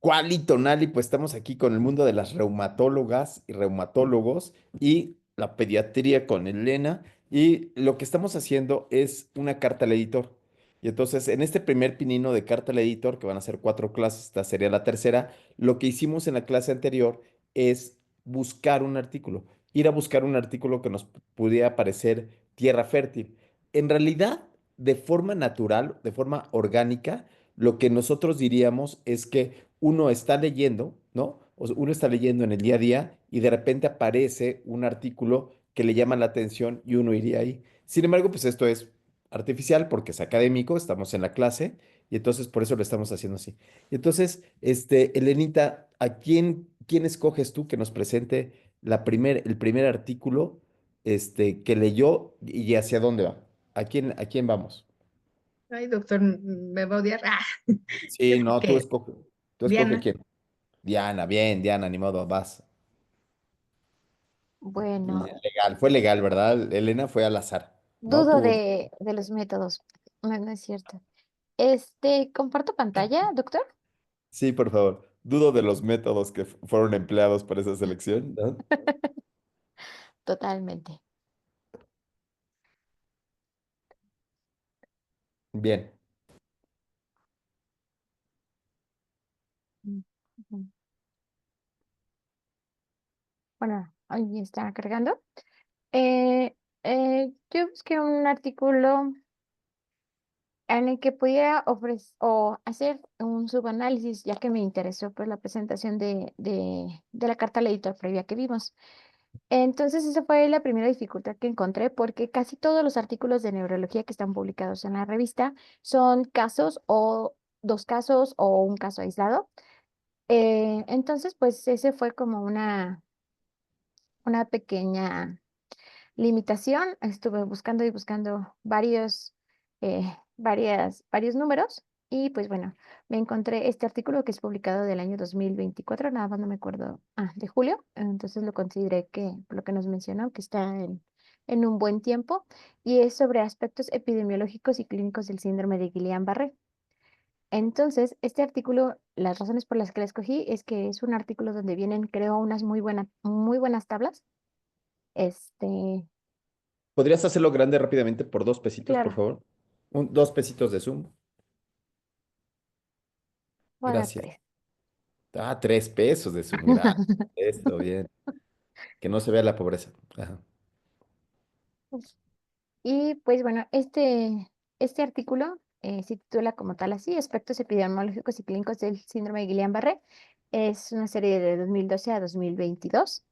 Cuali Tonali, pues estamos aquí con el mundo de las reumatólogas y reumatólogos y la pediatría con Elena. Y lo que estamos haciendo es una carta al editor. Y entonces, en este primer pinino de carta al editor, que van a ser 4 clases, esta sería la tercera, lo que hicimos en la clase anterior es buscar un artículo, ir a buscar un artículo que nos pudiera parecer tierra fértil. En realidad, de forma natural, de forma orgánica, lo que nosotros diríamos es que uno está leyendo, ¿no? O sea, uno está leyendo en el día a día y de repente aparece un artículo que le llama la atención y uno iría ahí. Sin embargo, pues esto es artificial porque es académico, estamos en la clase y entonces por eso lo estamos haciendo así. Y entonces, Elenita, ¿quién escoges tú que nos presente el primer artículo, que leyó y hacia dónde va? ¿A quién vamos? Ay, doctor, me va a odiar. Yo Sí, creo no, tú que escoge. Tú escoge Diana. quién. Diana, bien, Diana, ni modo, vas. Bueno, Legal, fue legal, ¿verdad? Elena fue al azar, ¿no? dudo Tú, de los métodos. No, no es cierto. ¿Comparto pantalla, doctor? sí, por favor. Dudo de los métodos que fueron empleados para esa selección, ¿no? Totalmente. Bien. Mm, ujú. Bueno, ahí está cargando. Yo busqué un artículo en el que pudiera ofrecer o hacer un subanálisis, ya que me interesó pues la presentación de la carta al editor previa que vimos. Entonces, esa fue la primera dificultad que encontré, porque casi todos los artículos de neurología que están publicados en la revista son casos o dos casos o un caso aislado. Entonces, pues ese fue como una pequeña limitación. Estuve buscando y buscando varios números y pues bueno, me encontré este artículo que es publicado del año 2024, nada más no me acuerdo, de julio, entonces lo consideré que, por lo que nos mencionó, que está en un buen tiempo y es sobre aspectos epidemiológicos y clínicos del síndrome de Guillain-Barré. Entonces, este artículo, las razones por las que la escogí es que es un artículo donde vienen, creo, unas muy buenas tablas. Este, ¿Podrías hacerlo grande rápidamente por 2 pesitos, por claro. favor? 2 pesitos de Zoom. Voy a dar Gracias. 3. 3 pesos de Zoom, gracias. Esto, bien. Que no se vea la pobreza. Ajá. Y pues bueno, este artículo se titula como tal así, Aspectos epidemiológicos y clínicos del síndrome de Guillain-Barré. Es una serie de 2012 a 2022.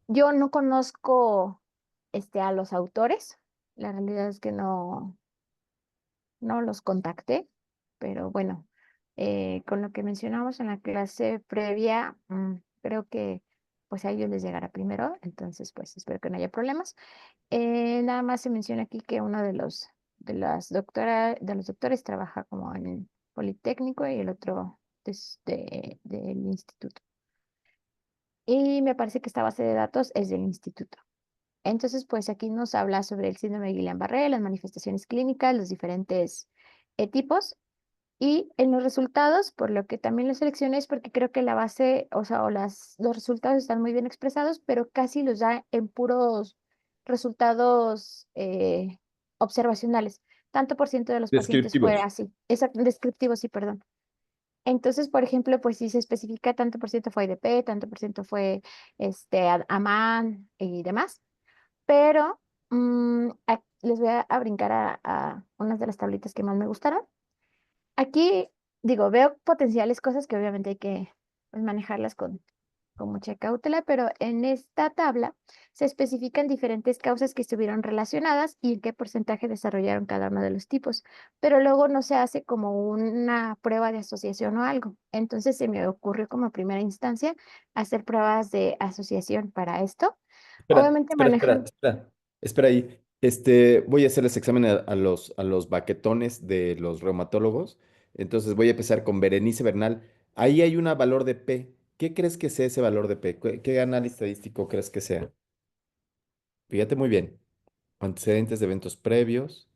Yo no conozco a los autores. La realidad es que no los contacté, pero bueno, con lo que mencionamos en la clase previa, creo que pues a ellos les llegará primero, entonces pues espero que no haya problemas. Nada más se menciona aquí que uno de los doctores trabaja como en el Politécnico y el otro del instituto. Y me parece que esta base de datos es del instituto. Entonces, pues aquí nos habla sobre el síndrome de Guillain-Barré, las manifestaciones clínicas, los diferentes tipos. Y en los resultados, por lo que también lo seleccioné, es porque creo que la base, o sea, los resultados están muy bien expresados, pero casi los da en puros resultados observacionales. Tanto por ciento de los pacientes fue Descriptivos. así. Exacto, descriptivo, sí, perdón. Entonces, por ejemplo, pues si se especifica tanto por ciento fue IDP, tanto por ciento fue AMAN y demás. Pero les voy a brincar a unas de las tablitas que más me gustaron. Aquí, digo, veo potenciales cosas que obviamente hay que pues, manejarlas con mucha cautela, pero en esta tabla se especifican diferentes causas que estuvieron relacionadas y en qué porcentaje desarrollaron cada uno de los tipos, pero luego no se hace como una prueba de asociación o algo. Entonces se me ocurrió como primera instancia hacer pruebas de asociación para esto. Espera, Obviamente espera, espera, manejan, espera. Espera ahí. Voy a hacerles examen a los baquetones de los reumatólogos. Entonces voy a empezar con Berenice Bernal. Ahí hay un valor de P. ¿Qué crees que sea ese valor de P? ¿Qué análisis estadístico crees que sea? Fíjate muy bien. Antecedentes de eventos previos.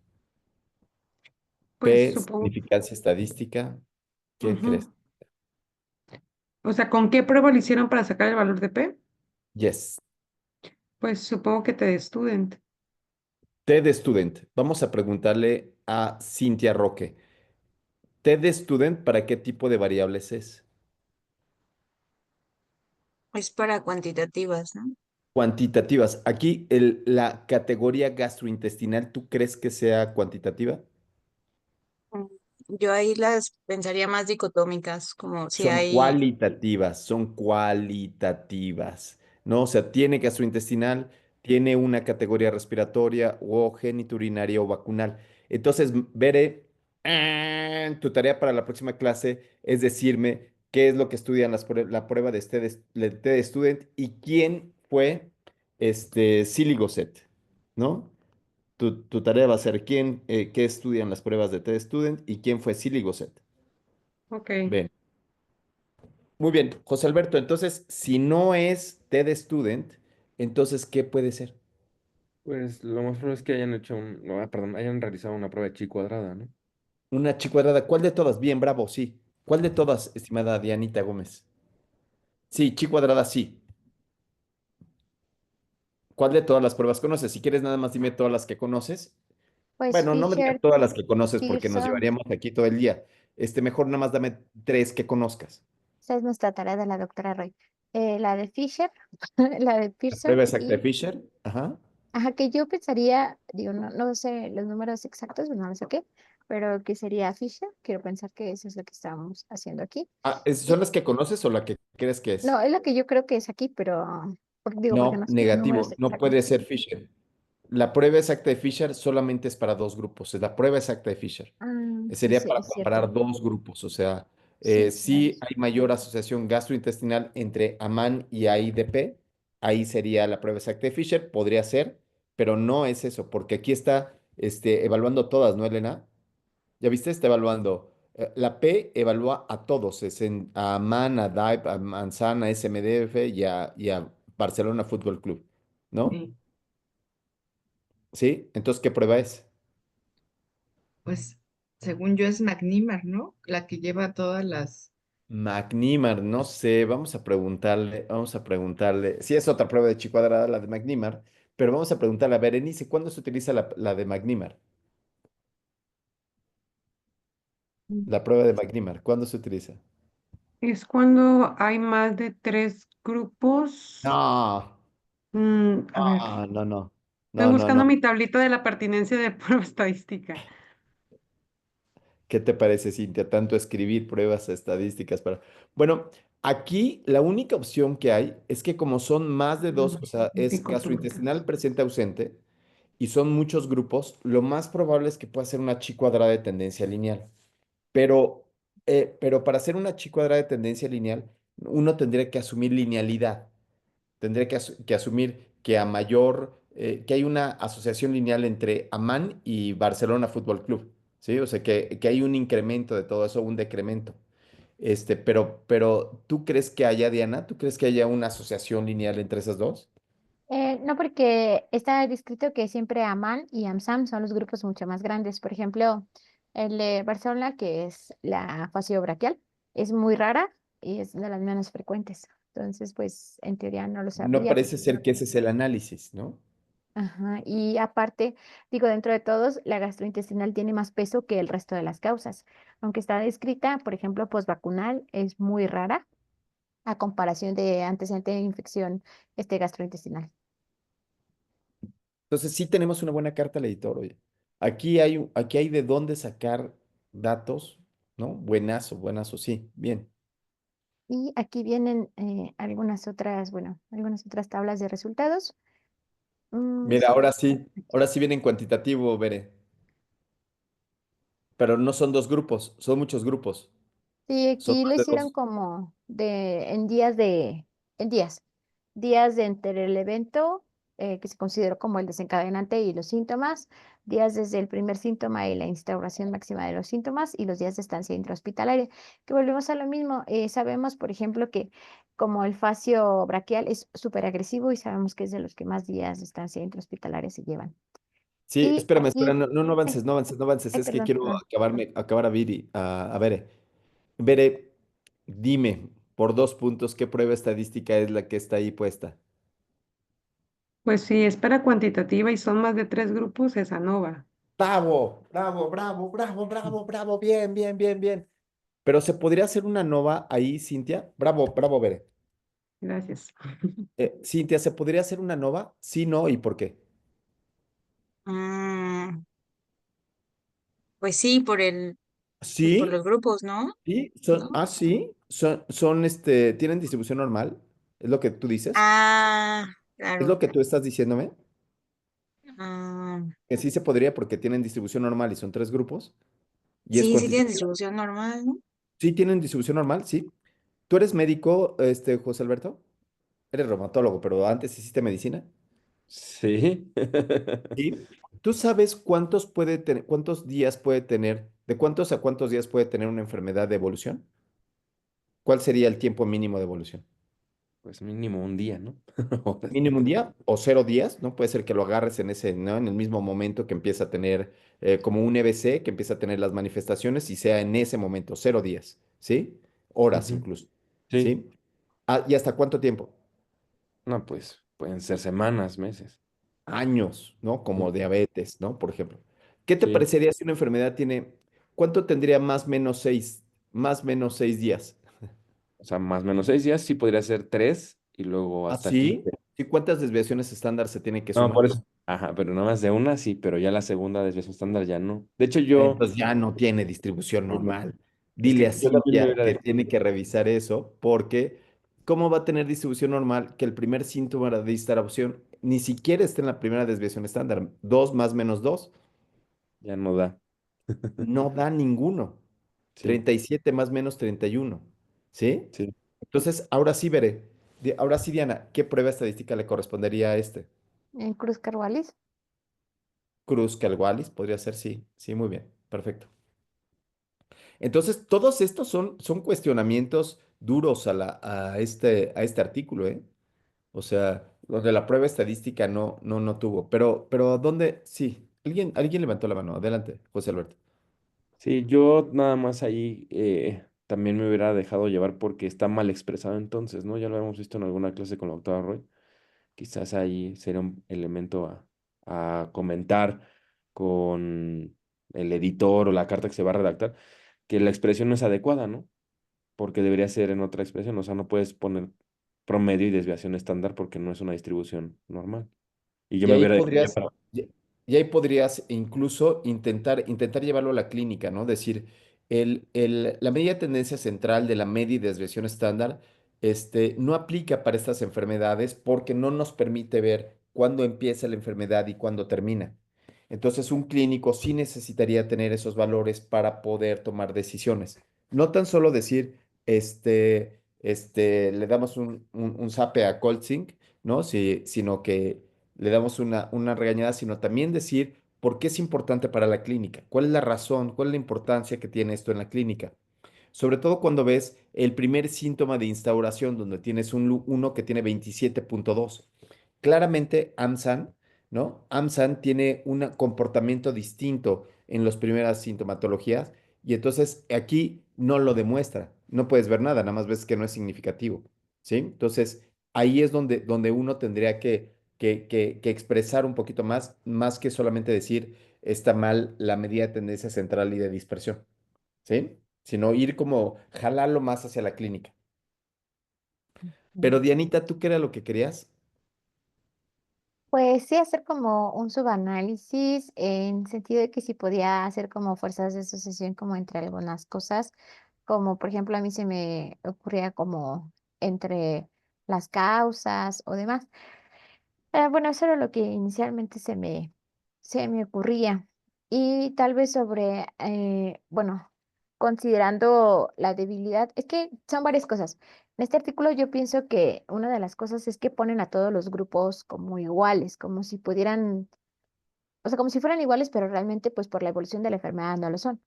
Pues P, supongo. significancia estadística. ¿Qué Ujú. crees? O sea, ¿con qué prueba lo hicieron para sacar el valor de P? Yes. Pues supongo que te student. TED Student. Vamos a preguntarle a Cintia Roque. TED Student, ¿para qué tipo de variables es? Es para cuantitativas, ¿no? Cuantitativas. Aquí la categoría gastrointestinal, ¿tú crees que sea cuantitativa? Mm, Yo ahí las pensaría más dicotómicas, como si Son hay, cualitativas, son cualitativas, ¿no? O sea, tiene gastrointestinal, tiene una categoría respiratoria o genitourinaria o vacunal. Entonces, Bere, tu tarea para la próxima clase es decirme qué es lo que estudian la prueba de TED Student y quién fue Siligoset, ¿no? Tu tarea va a ser qué estudian las pruebas de TED Student y quién fue Siligoset. Ok. Ven. Muy bien, José Alberto, entonces, si no es TED Student, entonces, ¿qué puede ser? Pues lo más probable es que hayan hecho perdón, hayan realizado una prueba de chi cuadrada, ¿no? Una chi cuadrada, ¿cuál de todas? Bien, bravo, sí. ¿Cuál de todas, estimada Dianita Gómez? Sí, chi cuadrada, sí. ¿Cuál de todas las pruebas conoces? Si quieres, nada más dime todas las que conoces. Pues Bueno, no me digas Fisher, todas las que conoces porque nos Pearson, llevaríamos aquí todo el día. Mejor nada más dame tres que conozcas. esa es nuestra tarea de la doctora Roy. La de Fisher, la de La Pearson prueba exacta de y, Fisher. Ajá. ajá, que yo pensaría, digo, no sé los números exactos, pues no lo sé qué, pero que sería Fisher, quiero pensar que eso es lo que estábamos haciendo aquí. Ah, ¿son Y las que conoces o la que crees que es? no, es lo que yo creo que es aquí, pero digo, porque No, no sé los números negativo, no exactos. puede ser Fisher. La prueba exacta de Fisher solamente es para dos grupos, es la prueba exacta de Fisher. Ah, sí, Sería sí, para es cierto. comparar dos grupos, o sea, Sí, sí tienes hay mayor asociación gastrointestinal entre AMAN y AIDP, ahí sería la prueba exacta de Fisher, podría ser, pero no es eso, porque aquí está evaluando todas, ¿no, Elena? ¿Ya viste? Está evaluando. La P evalúa a todos, a AMAN, a DAIP, a Manzana, SMDF y a Barcelona Fútbol Club, ¿no? Sí. ¿Sí? Entonces, ¿qué prueba es? Pues según yo es McNimar, ¿no? La que lleva todas las... McNemar, no sé, vamos a preguntarle. Sí, es otra prueba de chi cuadrada, la de McNemar, pero vamos a preguntarle a Berenice, ¿cuándo se utiliza la de McNemar? razón. La prueba de McNemar, ¿cuándo se utiliza? Es cuando hay más de tres grupos. No, A ver, no, no, no, estoy no, no, no. buscando mi tablita de la pertinencia de prueba estadística. ¿Qué te parece, Cintia? Tanto escribir pruebas estadísticas para... Bueno, aquí la única opción que hay es que como son más de dos, o sea, es gastrointestinal Dicotómicas. presente ausente y son muchos grupos, lo más probable es que pueda ser una chi cuadrada de tendencia lineal. Pero, pero para hacer una chi cuadrada de tendencia lineal, uno tendría que asumir linealidad. Tendría que asumir que que hay una asociación lineal entre Amán y Barcelona Fútbol Club, ¿sí? O sea, que hay un incremento de todo eso, un decremento. Pero ¿tú crees que haya, Diana? ¿Tú crees que haya una asociación lineal entre esas dos? No, porque está descrito que siempre AMAN y AMSAM son los grupos mucho más grandes. Por ejemplo, el de Barcelona, que es la fasiobraquial, es muy rara y es de las menos frecuentes. Entonces, pues, en teoría no lo No sabría. parece ser que ese es el análisis, ¿no? Ajá. Y aparte, digo, dentro de todos, la gastrointestinal tiene más peso que el resto de las causas. Aunque está descrita, por ejemplo, postvacunal, es muy rara a comparación de antecedente de infección gastrointestinal. Entonces sí tenemos una buena carta al editor, oye. Aquí hay de dónde sacar datos, ¿no? Buenazo, buenazo, sí, bien. Y aquí vienen algunas otras, bueno, algunas otras tablas de resultados. Mira, Sí, ahora sí viene en cuantitativo, Bere, pero no son dos grupos, son muchos grupos, sí, son aquí lo más de hicieron dos. como en días de entre el evento que se consideró como el desencadenante y los síntomas, días desde el primer síntoma y la instauración máxima de los síntomas y los días de estancia intrahospitalaria, que volvemos a lo mismo. Sabemos, por ejemplo, que como el fascio braquial es súper agresivo y sabemos que es de los que más días de estancia intrahospitalaria se llevan. Sí, Y espérame, espera, aquí, no, no, no ay, avances, no avances, no avances, ay, es que perdón, quiero perdón. acabar a Viri, a Bere. Bere, dime, por 2 puntos, ¿qué prueba estadística es la que está ahí puesta? Pues si es para cuantitativa y son más de 3 grupos, es ANOVA. Bravo, bravo, bravo, bravo, bravo, bravo, bien, bien, bien, bien. Pero se podría hacer una nova ahí, Cintia. Bravo, bravo, Bere. Gracias. Cintia, ¿se podría hacer una nova? Sí, no, ¿y por qué? Mm, pues sí, pues por Sí, los grupos, ¿no? sí, ¿No? sí, tienen distribución normal, es lo que tú dices, Ah, es claro. lo que tú estás diciéndome, Ah, que sí se podría porque tienen distribución normal y son 3 grupos, y es sí, sí tienen cuantitativa. distribución normal, ¿no? Sí, tienen distribución normal, sí. ¿Tú eres médico, José Alberto? Eres reumatólogo, pero antes hiciste medicina. Sí. Sí. ¿Tú sabes cuántos días puede tener, de cuántos a cuántos días puede tener una enfermedad de evolución? ¿Cuál sería el tiempo mínimo de evolución? Pues mínimo un día, ¿no? Horas. Mínimo un día o 0 días, ¿no? Puede ser que lo agarres en ese, ¿no? En el mismo momento que empieza a tener, como un EBC, que empieza a tener las manifestaciones y sea en ese momento, 0 días, ¿sí? Horas Ujú. incluso, Sí. ¿sí? Ah, ¿y hasta cuánto tiempo? No, pues pueden ser semanas, meses. Años, ¿no? Sí. Como diabetes, ¿no? Por ejemplo. ¿Qué te Sí. parecería si una enfermedad tiene, cuánto tendría más menos 6 días? O sea, más o menos 6 días, sí podría ser 3 y luego ¿Ah, hasta sí? 15. ¿Y cuántas desviaciones estándar se tienen que No, por sumar? eso. Ajá, pero nada más de una sí, pero ya la segunda desviación estándar ya no. De hecho, yo, Entonces ya no tiene distribución normal. es Dile a que yo también me Cintia hubiera que dejado. tiene que revisar eso, porque ¿cómo va a tener distribución normal que el primer síntoma de distracción ni siquiera está en la primera desviación estándar? 2 más menos 2 Ya no da. no da ninguno. Sí, 37 más menos 31. ¿Sí? sí. Entonces, ahora sí veré. Ahora sí, Diana, ¿qué prueba estadística le correspondería a este? En Cruz Carvallis. Cruz Calgualis, podría ser, sí. Sí, muy bien. Perfecto. Entonces, todos estos son cuestionamientos duros a este artículo, ¿eh? O sea, donde la prueba estadística no tuvo. Pero ¿dónde? Sí. Alguien levantó la mano. Adelante, José Alberto. Sí, yo nada más ahí también me hubiera dejado llevar porque está mal expresado entonces, ¿no? Ya lo hemos visto en alguna clase con la doctora Roy. Quizás ahí sería un elemento a comentar con el editor o la carta que se va a redactar, que la expresión no es adecuada, ¿no? Porque debería ser en otra expresión, o sea, no puedes poner promedio y desviación estándar porque no es una distribución normal. Y yo Y me ahí hubiera dejado podrías, llevar. y ahí podrías incluso intentar llevarlo a la clínica, ¿no? Decir, la media tendencia central de la media y desviación estándar, no aplica para estas enfermedades porque no nos permite ver cuándo empieza la enfermedad y cuándo termina. Entonces, un clínico sí necesitaría tener esos valores para poder tomar decisiones. No tan solo decir, le damos un zape a Coltsink, ¿no? Sino que le damos una regañada, sino también decir por qué es importante para la clínica, cuál es la razón, cuál es la importancia que tiene esto en la clínica. Sobre todo cuando ves el primer síntoma de instauración, donde tienes uno que tiene 27.2. Claramente, AMSAN, ¿no? AMSAN tiene un comportamiento distinto en las primeras sintomatologías y entonces aquí no lo demuestra. No puedes ver nada, nada más ves que no es significativo, ¿sí? Entonces, ahí es donde uno tendría que expresar un poquito más que solamente decir está mal la medida de tendencia central y de dispersión, ¿sí? Sino ir como jalarlo más hacia la clínica. Pero Dianita, ¿tú qué era lo que querías? Pues sí, hacer como un subanálisis en sentido de que si podía hacer como fuerzas de asociación como entre algunas cosas, como por ejemplo a mí se me ocurría como entre las causas o demás. Bueno, eso era lo que inicialmente se me ocurría. Y tal vez sobre, bueno, considerando la debilidad, es que son varias cosas. En este artículo yo pienso que una de las cosas es que ponen a todos los grupos como iguales, como si pudieran, o sea, como si fueran iguales, pero realmente pues por la evolución de la enfermedad no lo son.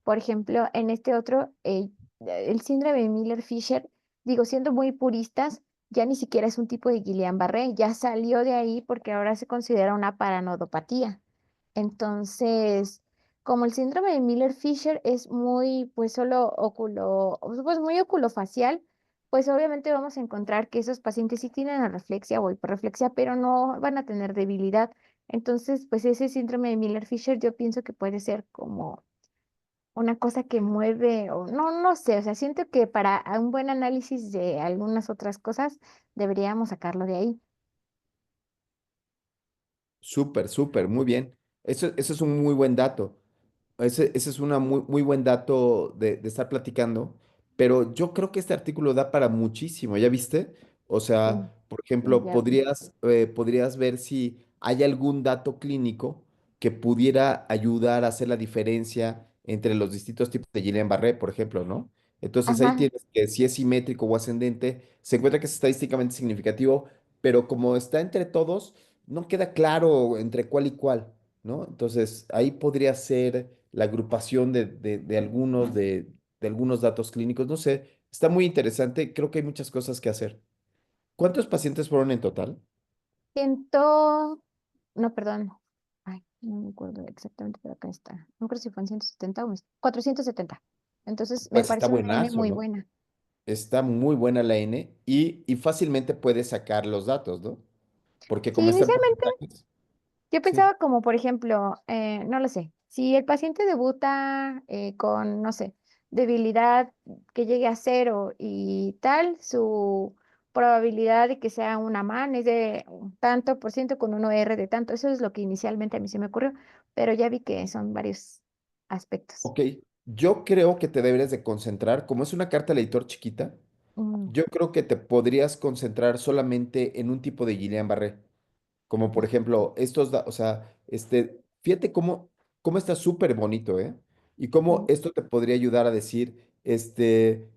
Por ejemplo, en este otro, el síndrome de Miller-Fisher, digo, siendo muy puristas, ya ni siquiera es un tipo de Guillain-Barré, ya salió de ahí porque ahora se considera una paranodopatía. Entonces, como el síndrome de Miller-Fisher es muy, pues solo pues muy oculofacial, pues obviamente vamos a encontrar que esos pacientes sí tienen areflexia o hiperreflexia, pero no van a tener debilidad. Entonces, pues ese síndrome de Miller-Fisher yo pienso que puede ser como una cosa que mueve, o no sé, o sea, siento que para un buen análisis de algunas otras cosas deberíamos sacarlo de ahí. Súper, súper, muy bien. Eso es un muy buen dato. Ese es un muy buen dato de estar platicando, pero yo creo que este artículo da para muchísimo, ¿ya viste? O Sí, sea, por sí, ejemplo, ya vi. podrías ver si hay algún dato clínico que pudiera ayudar a hacer la diferencia entre los distintos tipos de Guillain-Barré, por ejemplo, ¿no? Entonces ahí Ajá, tienes que si es simétrico o ascendente, se encuentra que es estadísticamente significativo, pero como está entre todos, no queda claro entre cuál y cuál. ¿No? Entonces, ahí podría ser la agrupación de algunos datos clínicos. No sé, está muy interesante. Creo que hay muchas cosas que hacer. ¿Cuántos pacientes fueron en total? ciento, no, perdón, ay, no me acuerdo exactamente, pero acá está. No creo si fue en 170 o 470. Entonces, me Pues está parece una N buenazo, muy ¿no? buena. Está muy buena la N y fácilmente puedes sacar los datos, ¿no? Porque Sí, como está en inicialmente porcentajes, yo sí. pensaba como, por ejemplo, no lo sé, si el paciente debuta con, no sé, debilidad que llegue a cero y tal, su probabilidad de que sea una MAN es de un tanto por ciento con uno R de tanto. Eso es lo que inicialmente a mí se me ocurrió, pero ya vi que son varios aspectos. Ok, yo creo que te deberes de concentrar, como es una carta al editor chiquita, Mm, yo creo que te podrías concentrar solamente en un tipo de Guillain-Barré. Como por ejemplo, o sea, fíjate cómo está súper bonito, ¿eh? Y cómo mm, esto te podría ayudar a decir,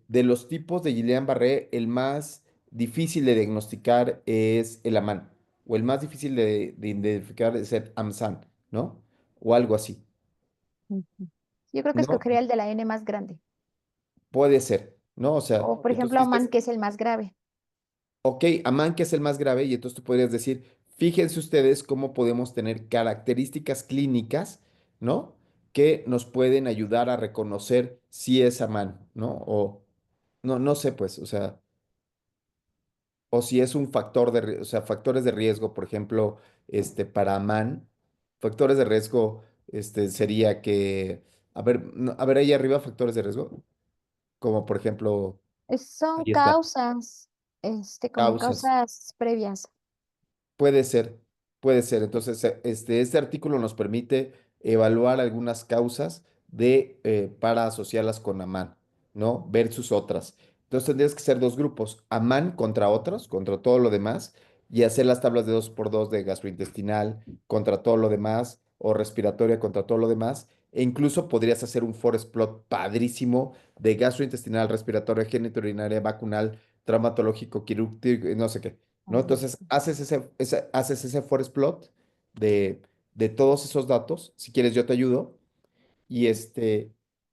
de los tipos de Guillain-Barré, el más difícil de diagnosticar es el AMAN, o el más difícil de identificar es el AMSAN, ¿no? O algo así, mm, mm. Yo creo que ¿no? escogería el de la N más grande. Puede ser, ¿no? O O, sea, por ejemplo, entonces Oman, dices, que es el más grave. ok, Amán, que es el más grave, y entonces tú podrías decir, fíjense ustedes cómo podemos tener características clínicas, ¿no? Que nos pueden ayudar a reconocer si es Amán, ¿no? O no sé, pues, o si es un factor o sea, factores de riesgo, por ejemplo, para Amán, factores de riesgo, sería que, a ver, a ver ahí arriba, factores de riesgo, como por ejemplo, Son ahí está, causas, como causas. causas previas. Puede ser, puede ser. Entonces, este artículo nos permite evaluar algunas causas para asociarlas con Amán, ¿no? Versus otras. Entonces, tendrías que ser dos grupos, Amán contra otros, contra todo lo demás, y hacer las tablas de 2x2 de gastrointestinal contra todo lo demás, o respiratoria contra todo lo demás. E incluso podrías hacer un forest plot padrísimo de gastrointestinal, respiratoria, genitourinaria, vacunal, traumatológico, quirúrgico, no sé qué. ¿No? Mm, Entonces, haces ese forest plot de, de todos esos datos. Si quieres, yo te ayudo. Y,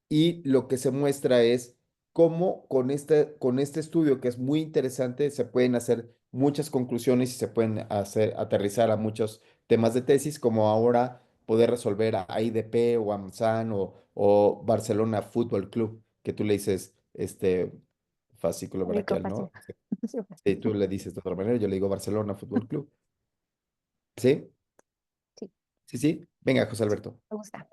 y lo que se muestra es cómo con este estudio, que es muy interesante, se pueden hacer muchas conclusiones y se pueden aterrizar a muchos temas de tesis, como ahora poder resolver a IDP o AMSAN o Barcelona Fútbol Club, que tú le dices, fascículo rico, braquial, fácil. ¿no? Sí, pues, Sí, tú le dices de otra manera, yo le digo Barcelona Fútbol Club. ¿Sí? sí, Sí, sí. Venga, José sí, Alberto. me gusta.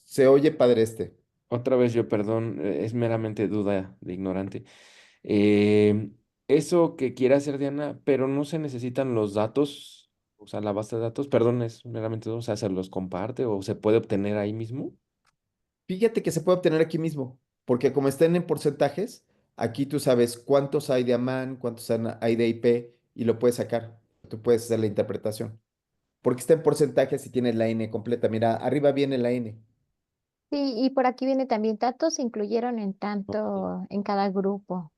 Se oye padre este. Otra vez yo, perdón, es meramente duda de ignorante. Eh, Eso que quiere hacer Diana, pero no se necesitan los datos, o sea, la base de datos, perdón, es meramente duda, o sea, se los comparte o se puede obtener ahí mismo. Fíjate que se puede obtener aquí mismo, porque como están en porcentajes, aquí tú sabes cuántos hay de Amán, cuántos hay de IP y lo puedes sacar. Tú puedes hacer la interpretación. Porque está en porcentajes y tienes la N completa. Mira, arriba viene la N. Sí, y por aquí viene también datos se incluyeron en Ok. tanto en cada grupo.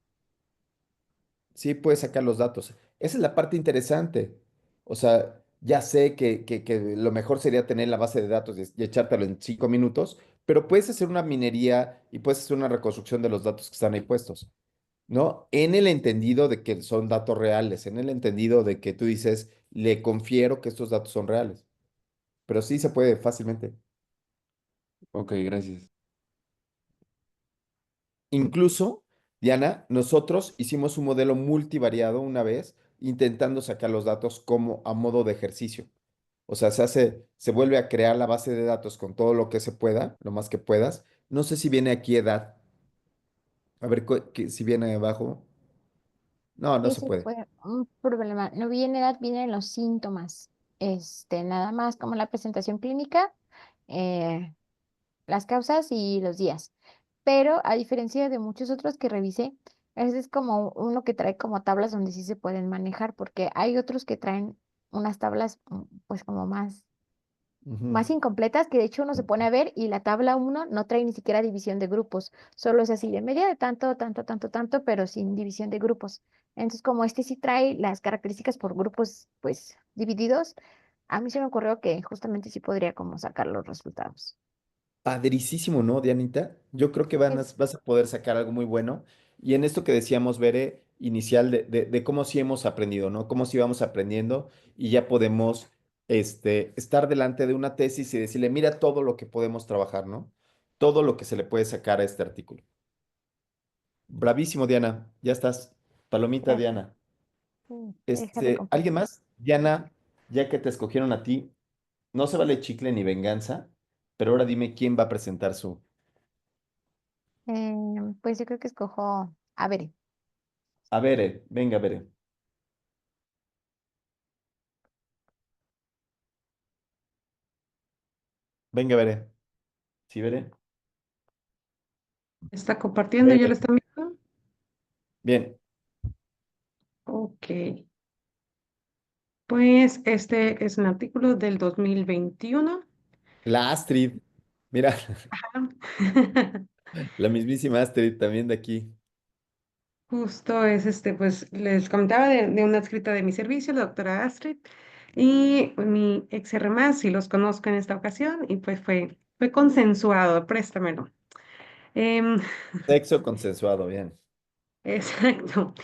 Sí, puedes sacar los datos. Esa es la parte interesante. O sea, ya sé que lo mejor sería tener la base de datos y echártelo en 5 minutos, pero puedes hacer una minería y puedes hacer una reconstrucción de los datos que están ahí puestos, ¿no? En el entendido de que son datos reales, en el entendido de que tú dices, le confiero que estos datos son reales, pero sí se puede fácilmente. Ok, gracias. Incluso Diana, nosotros hicimos un modelo multivariado una vez, intentando sacar los datos como a modo de ejercicio. O sea, se vuelve a crear la base de datos con todo lo que se pueda, lo más que puedas. No sé si viene aquí edad. A ver si viene abajo. No, no se Ese puede. fue un problema. No viene edad, vienen los síntomas. Nada más como la presentación clínica, eh, las causas y los días. Pero a diferencia de muchos otros que revisé, ese es como uno que trae como tablas donde sí se pueden manejar, porque hay otros que traen unas tablas pues como Ujú. más incompletas, que de hecho uno se pone a ver y la tabla uno no trae ni siquiera división de grupos, solo es así de media de tanto, tanto, tanto, tanto, pero sin división de grupos. Entonces, como este sí trae las características por grupos, pues divididos, a mí se me ocurrió que justamente sí podría como sacar los resultados. Padricísimo, ¿no, Dianita? Yo creo que Es, vas a poder sacar algo muy bueno. Y en esto que decíamos, Bere, inicial de cómo sí hemos aprendido, ¿no? Cómo sí vamos aprendiendo y ya podemos estar delante de una tesis y decirle, mira todo lo que podemos trabajar, ¿no? Todo lo que se le puede sacar a este artículo. Bravísimo, Diana. Ya estás. Palomita, gracias. Diana. Déjate ¿Alguien compartir. más? Diana, ya que te escogieron a ti, no se vale chicle ni venganza, pero ahora dime quién va a presentar su. Pues yo creo que escojo, a ver, A ver, venga, Bere. Venga, Bere. ¿Sí, Bere? ¿Está compartiendo? ¿Ya lo Bere. están viendo? Bien. Ok. Pues este es un artículo del 2021. La Astrid. Mira, Ajá. la mismísima Astrid también de aquí. Justo es pues les comentaba de una escrita de mi servicio, la doctora Astrid, y mi ex más, si los conozco en esta ocasión, y pues fue consensuado, préstamelo. Em, Sexo consensuado, bien. exacto.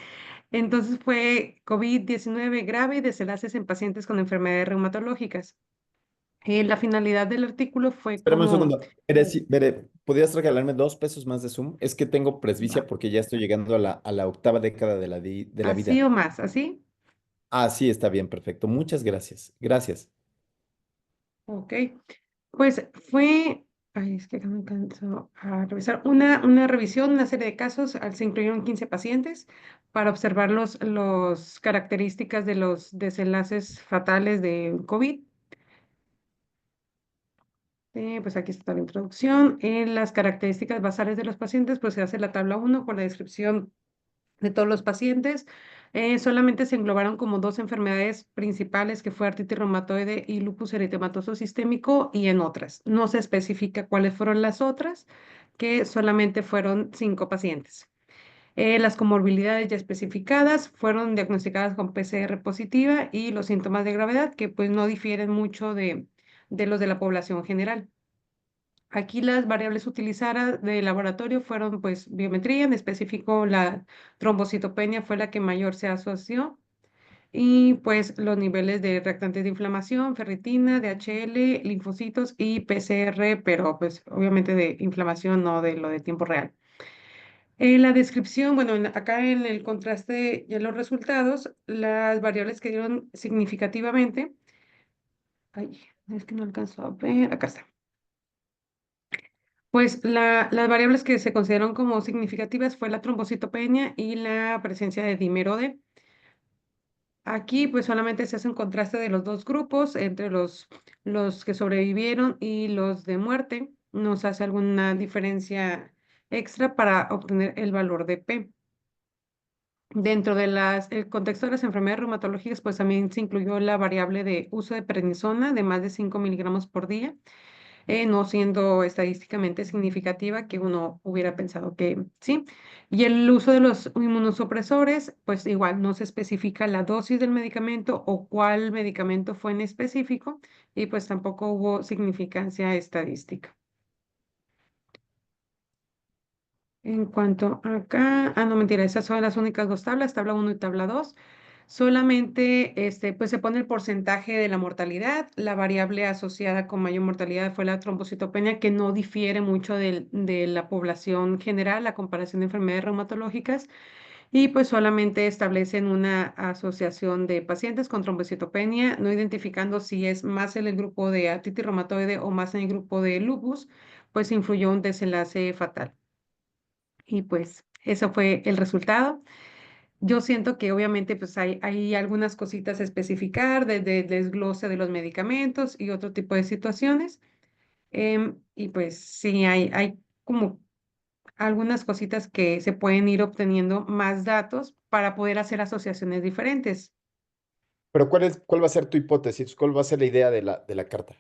Entonces fue COVID-19 grave y desenlaces en pacientes con enfermedades reumatológicas. La finalidad del artículo fue Espérame un como segundo. Bere, Bere, ¿podrías regalarme 2 pesos más de Zoom? Es que tengo va, presbicia porque ya estoy llegando a la octava década de la así vida. o más, así. Ah, sí, está bien, perfecto. Muchas gracias. Gracias. Ok. Pues fue, ay, es que no me alcanzo a revisar, una revisión, una serie de casos, se incluyeron 15 pacientes para observar los características de los desenlaces fatales de COVID. Pues aquí está la introducción. En las características basales de los pacientes, pues se hace la tabla uno con la descripción de todos los pacientes. Solamente se englobaron como dos enfermedades principales, que fue artritis reumatoide y lupus eritematoso sistémico, y en otras. No se especifica cuáles fueron las otras, que solamente fueron 5 pacientes. Las comorbilidades ya especificadas fueron diagnosticadas con PCR positiva y los síntomas de gravedad, que pues no difieren mucho de los de la población general. Aquí las variables utilizadas de laboratorio fueron pues biometría, en específico la trombocitopenia fue la que mayor se asoció, y pues los niveles de reactantes de inflamación, ferritina, DHL, linfocitos y PCR, pero pues obviamente de inflamación, no de lo de tiempo real. En la descripción, bueno, acá en el contraste ya los resultados, las variables que dieron significativamente, ay, es que no alcanzo a ver, acá está. Pues las variables que se consideraron como significativas fue la trombocitopenia y la presencia de dímero D. Aquí pues solamente se hace un contraste de los dos grupos entre los que sobrevivieron y los de muerte. No se hace alguna diferencia extra para obtener el valor de P. Dentro de el contexto de las enfermedades reumatológicas, pues también se incluyó la variable de uso de prednisona de más de 5 miligramos por día, no siendo estadísticamente significativa, que uno hubiera pensado que sí. Y el uso de los inmunosupresores, pues igual no se especifica la dosis del medicamento o cuál medicamento fue en específico, y pues tampoco hubo significancia estadística. En cuanto acá, no mentira, esas son las únicas dos tablas, tabla uno y tabla 2. Solamente pues se pone el porcentaje de la mortalidad. La variable asociada con mayor mortalidad fue la trombocitopenia, que no difiere mucho de la población general a comparación de enfermedades reumatológicas. Y pues solamente establecen una asociación de pacientes con trombocitopenia, no identificando si es más en el grupo de artritis reumatoide o más en el grupo de lupus, pues influyó un desenlace fatal. Y pues eso fue el resultado. Yo siento que obviamente pues hay algunas cositas a especificar desde el desglose de los medicamentos y otro tipo de situaciones. Y pues sí, hay como algunas cositas que se pueden ir obteniendo más datos para poder hacer asociaciones diferentes. Pero ¿cuál va a ser tu hipótesis? ¿Cuál va a ser la idea de la carta?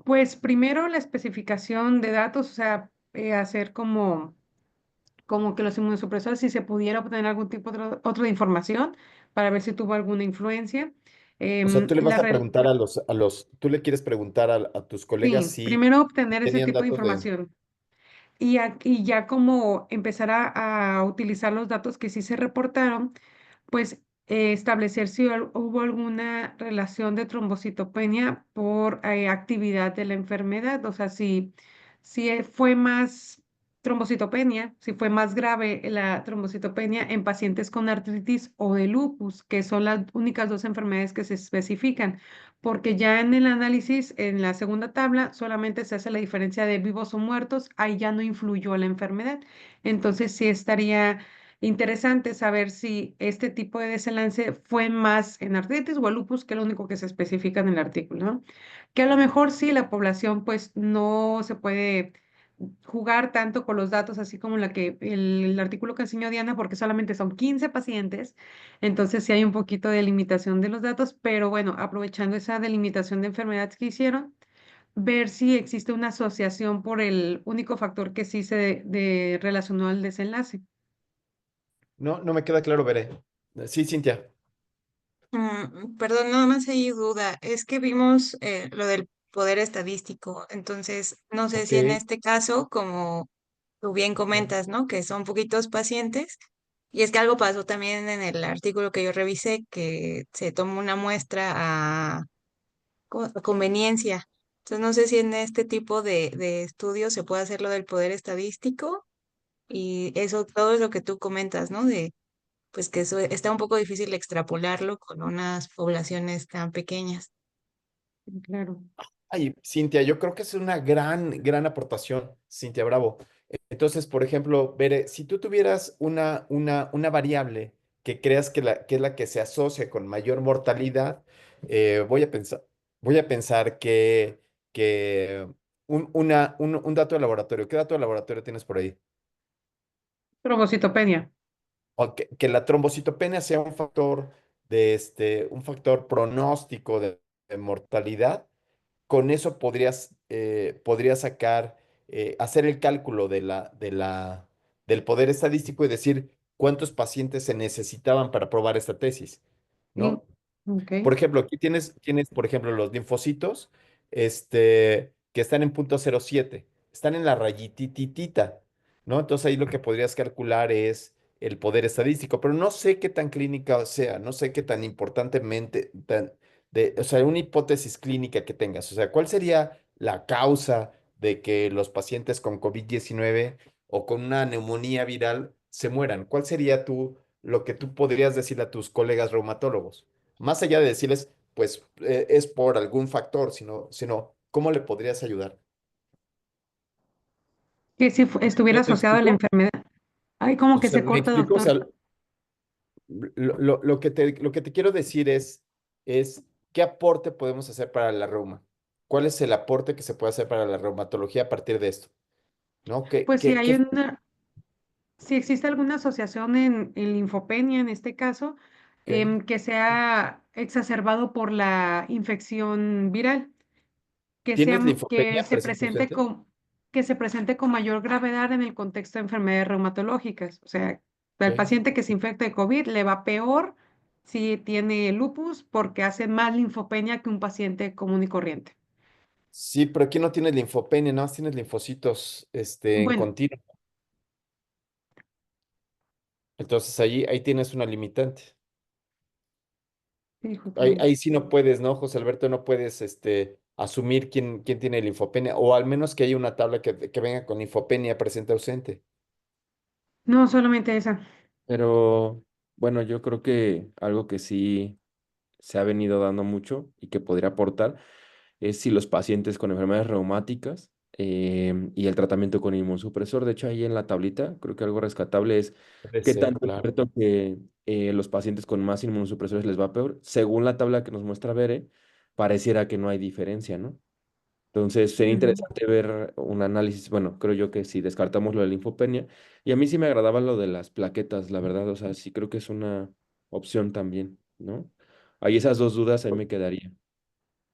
Pues primero la especificación de datos, o sea, hacer como que los inmunosupresores, si se pudiera obtener algún tipo de otra información para ver si tuvo alguna influencia. O sea, tú le vas La a preguntar tú le quieres preguntar a tus colegas sí, si primero obtener ese tenían tipo de datos de... información. Y ya como empezar a utilizar los datos que sí se reportaron, pues establecer si hubo alguna relación de trombocitopenia por actividad de la enfermedad, o sea, si fue más trombocitopenia, si fue más grave la trombocitopenia en pacientes con artritis o de lupus, que son las únicas dos enfermedades que se especifican, porque ya en el análisis, en la segunda tabla, solamente se hace la diferencia de vivos o muertos, ahí ya no influyó la enfermedad. Entonces sí estaría interesante saber si este tipo de desenlace fue más en artritis o en lupus, que es lo único que se especifica en el artículo, ¿no? Que a lo mejor sí la población pues no se puede jugar tanto con los datos, así como el artículo que enseñó Diana, porque solamente son 15 pacientes, entonces sí hay un poquito de limitación de los datos, pero bueno, aprovechando esa delimitación de enfermedades que hicieron, ver si existe una asociación por el único factor que sí se relacionó al desenlace. No, no me queda claro, veré. Sí, Cintia. Perdón, nada más hay duda. Es que vimos lo del poder estadístico. Entonces, no sé Ok. si en este caso, como tú bien comentas, ¿no? Que son poquitos pacientes. Y es que algo pasó también en el artículo que yo revisé, que se tomó una muestra a conveniencia. Entonces, no sé si en este tipo de estudios se puede hacer lo del poder estadístico y eso, todo es lo que tú comentas, ¿no? De pues que eso está un poco difícil extrapolarlo con unas poblaciones tan pequeñas. Claro. Ay, Cintia, yo creo que es una gran aportación, Cintia, bravo. Entonces, por ejemplo, Bere, si tú tuvieras una variable que creas que es la que se asocia con mayor mortalidad, voy a pensar que un dato de laboratorio, ¿qué dato de laboratorio tienes por ahí? Trombocitopenia. O que la trombocitopenia sea un factor pronóstico de mortalidad. Con eso podrías hacer el cálculo del poder estadístico y decir cuántos pacientes se necesitaban para probar esta tesis, Sí, ¿no? ok. Por ejemplo, aquí tienes, por ejemplo, los linfocitos, que están en .07, están en la rayititita, ¿no? Entonces ahí lo que podrías calcular es el poder estadístico, pero no sé qué tan clínica sea, no sé qué tan importantemente, o sea, una hipótesis clínica que tengas, o sea, ¿cuál sería la causa de que los pacientes con COVID-19 o con una neumonía viral se mueran? ¿Cuál sería lo que tú podrías decirle a tus colegas reumatólogos? Más allá de decirles, pues es por algún factor, sino ¿cómo le podrías ayudar? Que si estuviera Me asociado a la explico? enfermedad. Ay, como O que sea, se me corta, explico, o doctor. sea, lo que te quiero decir es ¿qué aporte podemos hacer para la reuma? ¿Cuál es el aporte que se puede hacer para la reumatología a partir de esto? ¿No? Pues si existe alguna asociación en linfopenia en este caso, ¿Qué? que sea exacerbado por la infección viral, ¿Tienes que linfopenia se presente presente? con mayor gravedad en el contexto de enfermedades reumatológicas. O sea, al ¿Qué? paciente que se infecta de COVID le va peor si tiene lupus porque hace más linfopenia que un paciente común y corriente. Sí, pero aquí no tienes linfopenia, nada más tienes linfocitos en Bueno, continuo. Entonces ahí tienes una limitante. Sí, Ahí, justamente. ahí sí no puedes, ¿no, José Alberto? No puedes asumir quién tiene linfopenia, o al menos que haya una tabla que venga con linfopenia presente ausente. No, solamente esa. Pero bueno, yo creo que algo que sí se ha venido dando mucho y que podría aportar es si los pacientes con enfermedades reumáticas y el tratamiento con inmunosupresor. De hecho, ahí en la tablita, creo que algo rescatable es Puede qué ser, tanto es claro. cierto que los pacientes con más inmunosupresores les va peor. Según la tabla que nos muestra Bere, pareciera que no hay diferencia, ¿no? Entonces, sería Ujú. interesante ver un análisis. Bueno, creo yo que si descartamos lo de linfopenia, y a mí sí me agradaba lo de las plaquetas, la verdad, o sea, sí creo que es una opción también, ¿no? Ahí esas dos dudas ahí me quedaría.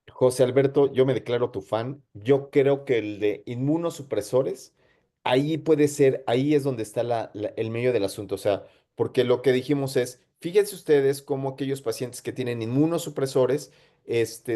José Alberto, yo me declaro tu fan. Yo creo que el de inmunosupresores, ahí puede ser, ahí es donde está el medio del asunto. O sea, porque lo que dijimos es, fíjense ustedes cómo aquellos pacientes que tienen inmunosupresores,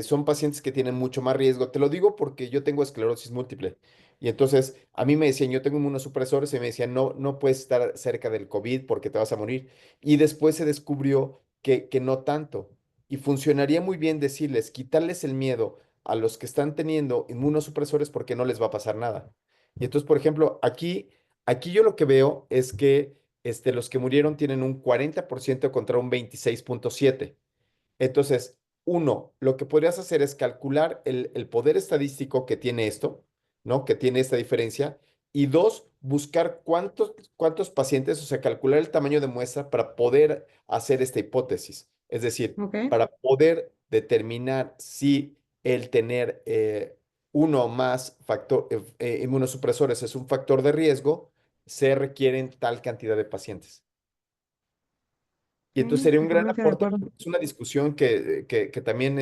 son pacientes que tienen mucho más riesgo. Te lo digo porque yo tengo esclerosis múltiple. Y entonces a mí me decían, yo tengo inmunosupresores y me decían, no, no puedes estar cerca del COVID porque te vas a morir. Y después se descubrió que no tanto. Y funcionaría muy bien decirles, quitarles el miedo a los que están teniendo inmunosupresores porque no les va a pasar nada. Y entonces, por ejemplo, aquí yo lo que veo es que los que murieron tienen un 40% contra un 26,7. Entonces, uno, lo que podrías hacer es calcular el poder estadístico que tiene esto, ¿no? Que tiene esta diferencia. Y dos, buscar cuántos pacientes, o sea, calcular el tamaño de muestra para poder hacer esta hipótesis. Es decir, Ok. para poder determinar si el tener uno o más inmunosupresores es un factor de riesgo, se requieren tal cantidad de pacientes. Y entonces Sí, sería un gran totalmente de aporte, acuerdo. porque es una discusión que también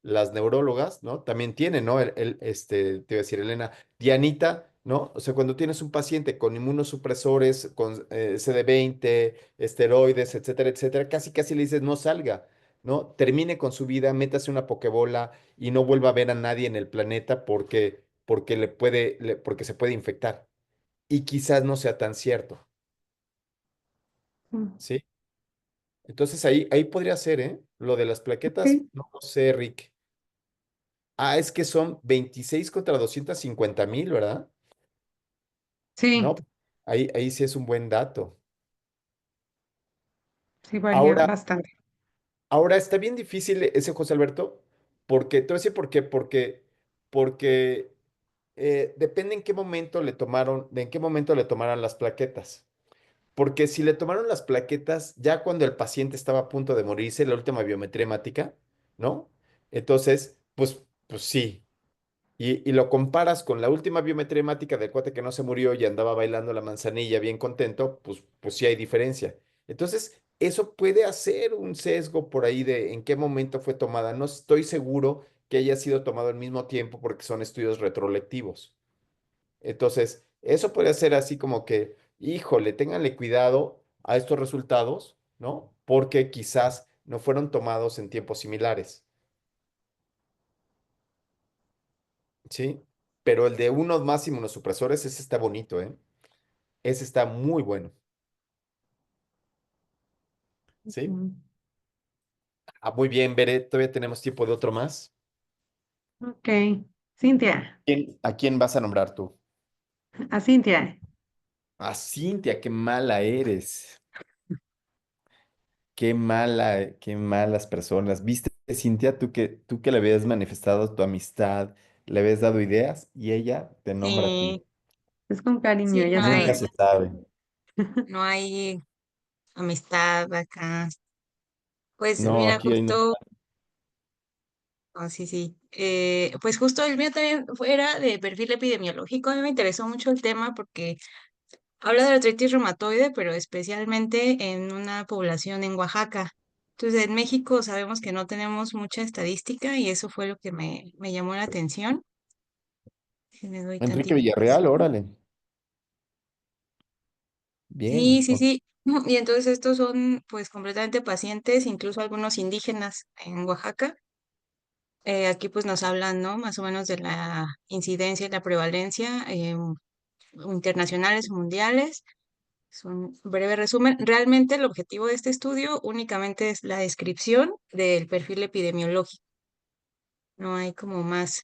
las neurólogas, ¿no? También tienen, ¿no? Te iba a decir, Elena, Dianita, ¿no? O sea, cuando tienes un paciente con inmunosupresores, con CD20, esteroides, etcétera, etcétera, casi casi le dices, no salga, ¿no? Termine con su vida, métase una pokebola y no vuelva a ver a nadie en el planeta porque porque se puede infectar. Y quizás no sea tan cierto, Mm. ¿sí? Entonces ahí podría ser, ¿eh? Lo de las plaquetas, Ok. no lo sé, Rick. Ah, es que son 26 contra 250,000, ¿verdad? Sí, No, ahí sí es un buen dato. sí varía Ahora, bastante. ahora está bien difícil ese José Alberto, porque, te voy a decir por qué, porque depende en qué momento le tomaron, de en qué momento le tomaron las plaquetas. Porque si le tomaron las plaquetas ya cuando el paciente estaba a punto de morirse, la última biometría hemática, ¿no? Entonces, pues sí. Y lo comparas con la última biometría hemática del cuate que no se murió y andaba bailando la manzanilla bien contento, pues sí hay diferencia. Entonces, eso puede hacer un sesgo por ahí de en qué momento fue tomada. No estoy seguro que haya sido tomado al mismo tiempo porque son estudios retrolectivos. Entonces, eso puede ser así como que, híjole, ténganle cuidado a estos resultados, ¿no? Porque quizás no fueron tomados en tiempos similares, ¿sí? Pero el de unos más inmunosupresores, ese está bonito, ¿eh? Ese está muy bueno, ¿sí? Mm. Ah, muy bien, Bere, todavía tenemos tiempo de otro más. Ok. Cintia, ¿A quién vas a nombrar tú? a Cintia. A Cintia, qué mala eres. Qué mala, qué malas personas. ¿Viste, Cintia, tú que le habías manifestado tu amistad, le habías dado ideas y ella te nombra a ti? Sí, Es con cariño, sí, ya Nunca sabes. se sabe. no hay amistad acá. Pues No, mira, aquí hay no. justo, oh, sí, sí. Pues justo el mío también fuera de perfil epidemiológico. A mí me interesó mucho el tema porque habla de artritis reumatoide, pero especialmente en una población en Oaxaca. Entonces, en México sabemos que no tenemos mucha estadística y eso fue lo que me llamó la atención. Si me doy Enrique tantito. Villarreal, órale. Sí, Bien. sí, sí. Y entonces estos son pues completamente pacientes, incluso algunos indígenas en Oaxaca. Aquí pues nos hablan, ¿no? Más o menos de la incidencia y la prevalencia internacionales, mundiales. Es un breve resumen. Realmente el objetivo de este estudio únicamente es la descripción del perfil epidemiológico. No hay como más.